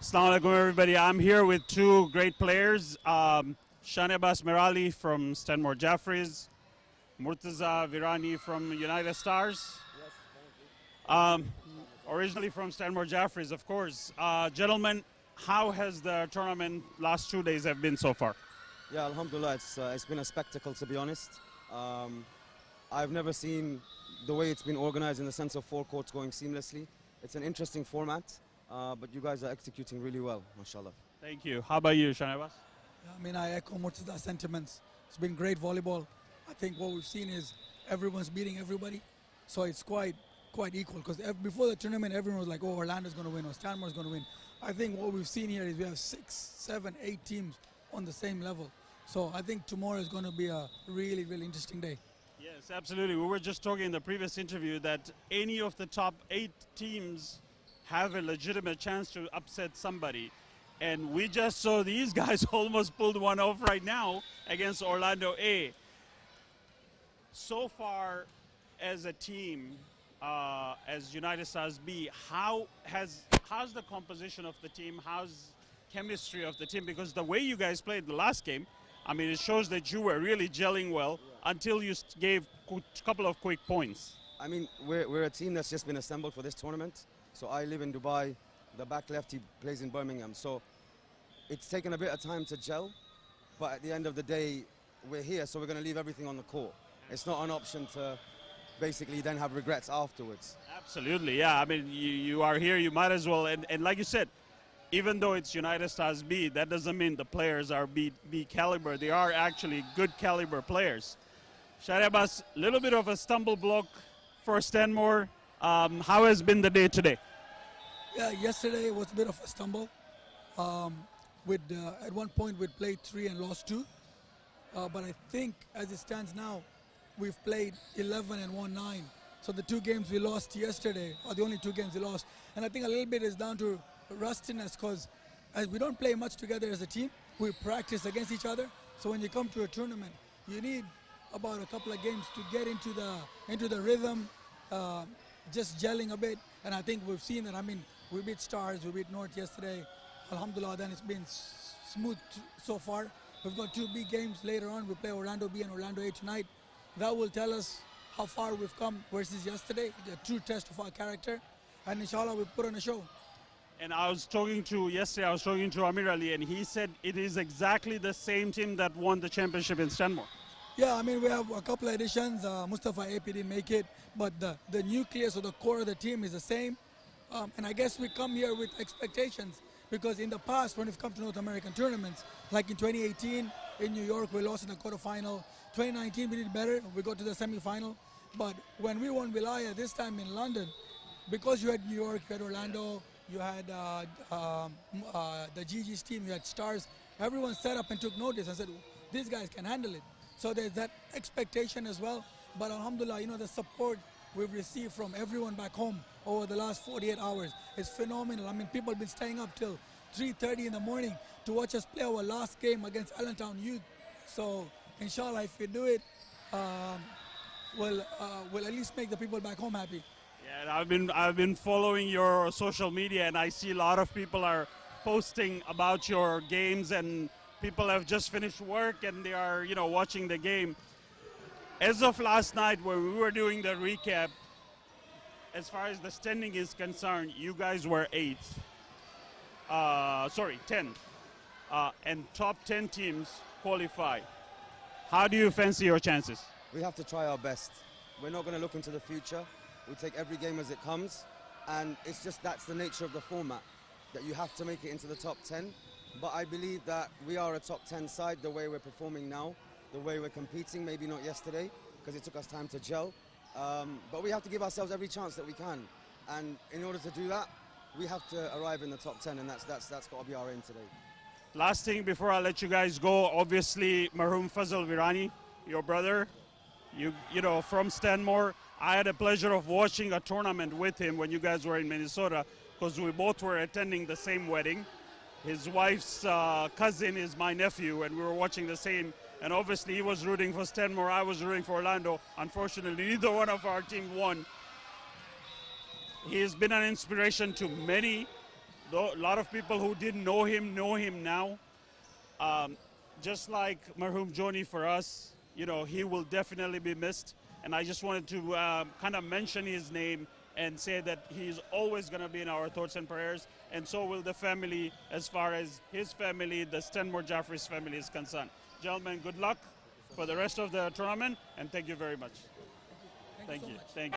Assalamu alaikum, everybody. I'm here with two great players. Merali from Stanmore Jafferys, Murtaza Virani from United Stars. Yes, thank you. Originally from Stanmore Jafferys, of course. Gentlemen, how has the tournament last 2 days have been so far? Yeah, alhamdulillah, it's been a spectacle, to be honest. I've never seen the way it's been organized in the sense of four courts going seamlessly. It's an interesting format, but you guys are executing really well, mashallah. Thank you. How about you, Shanabas? I mean, I echo Murtaza's sentiments. It's been great volleyball. I think what we've seen is everyone's beating everybody, so it's quite equal. Because before the tournament, everyone was like, "Oh, Orlando's going to win or Stanmore's going to win." I think what we've seen here is we have 6, 7, 8 teams on the same level. So I think tomorrow is going to be a really, really interesting day. Yes, absolutely. We were just talking in the previous interview that any of the top 8 teams have a legitimate chance to upset somebody. And we just saw these guys almost pulled one off right now against Orlando A. So far, as a team, as United Stars B, how's the composition of the team? How's chemistry of the team? Because the way you guys played the last game, I mean, it shows that you were really gelling well until you gave a couple of quick points. I mean, we're a team that's just been assembled for this tournament. So I live in Dubai. The back left, he plays in Birmingham. So it's taken a bit of time to gel. But at the end of the day, we're here, so we're going to leave everything on the court. It's not an option to basically then have regrets afterwards. Absolutely, yeah. I mean, you are here, you might as well. And like you said, even though it's United Stars B, that doesn't mean the players are B caliber. They are actually good caliber players. Sharabas, a little bit of a stumble block for Stanmore. How has been the day today? Yeah, yesterday was a bit of a stumble. At one point we played 3 and lost 2. But I think as it stands now, we've played 11 and won 9. So the 2 games we lost yesterday are the only 2 games we lost. And I think a little bit is down to rustiness, because as we don't play much together as a team, we practice against each other. So when you come to a tournament, you need about a couple of games to get into the rhythm, just gelling a bit. And I think we've seen that. I mean, we beat Stars, we beat North yesterday. Alhamdulillah, then it's been smooth so far. We've got 2 big games later on. We play Orlando B and Orlando A tonight. That will tell us how far we've come versus yesterday, a true test of our character. And inshallah, we put on a show. And yesterday I was talking to Merali, and he said it is exactly the same team that won the championship in Stanmore. Yeah, I mean, we have a couple of additions. Mustafa AP didn't make it, but the nucleus or the core of the team is the same. And I guess we come here with expectations, because in the past, when we've come to North American tournaments, like in 2018 in New York, we lost in the quarterfinal. 2019, we did better. We got to the semifinal. But when we won Wilaya this time in London, because you had New York, you had Orlando, you had the GG's team, you had Stars, everyone set up and took notice and said, these guys can handle it. So there's that expectation as well. But alhamdulillah, the support we've received from everyone back home over the last 48 hours is phenomenal. I mean, people have been staying up till 3:30 in the morning to watch us play our last game against Allentown Youth. So inshallah, if we do it, we'll at least make the people back home happy. Yeah, I've been following your social media, and I see a lot of people are posting about your games, and people have just finished work and they are watching the game. As of last night, where we were doing the recap, as far as the standing is concerned, you guys were 8th. 10th. And top 10 teams qualify. How do you fancy your chances? We have to try our best. We're not going to look into the future. We take every game as it comes. And it's just that's the nature of the format, that you have to make it into the top 10. But I believe that we are a top 10 side the way we're performing now, the way we're competing, maybe not yesterday, because it took us time to gel. But we have to give ourselves every chance that we can. And in order to do that, we have to arrive in the top 10, and that's got to be our aim today. Last thing before I let you guys go, obviously, Marhum Fazal Virani, your brother, you know, from Stanmore. I had the pleasure of watching a tournament with him when you guys were in Minnesota, because we both were attending the same wedding. His wife's cousin is my nephew, and we were watching the same. And obviously, he was rooting for Stanmore, I was rooting for Orlando. Unfortunately, neither one of our team won. He has been an inspiration to many Though a lot of people who didn't know him now. Just like Marhum Joni for us, you know, he will definitely be missed. And I just wanted to kind of mention his name and say that he's always going to be in our thoughts and prayers. And so will the family, as far as his family, the Stanmore Jafferys family is concerned. Gentlemen, good luck for the rest of the tournament, and thank you very much. Thank you so much. Thank you.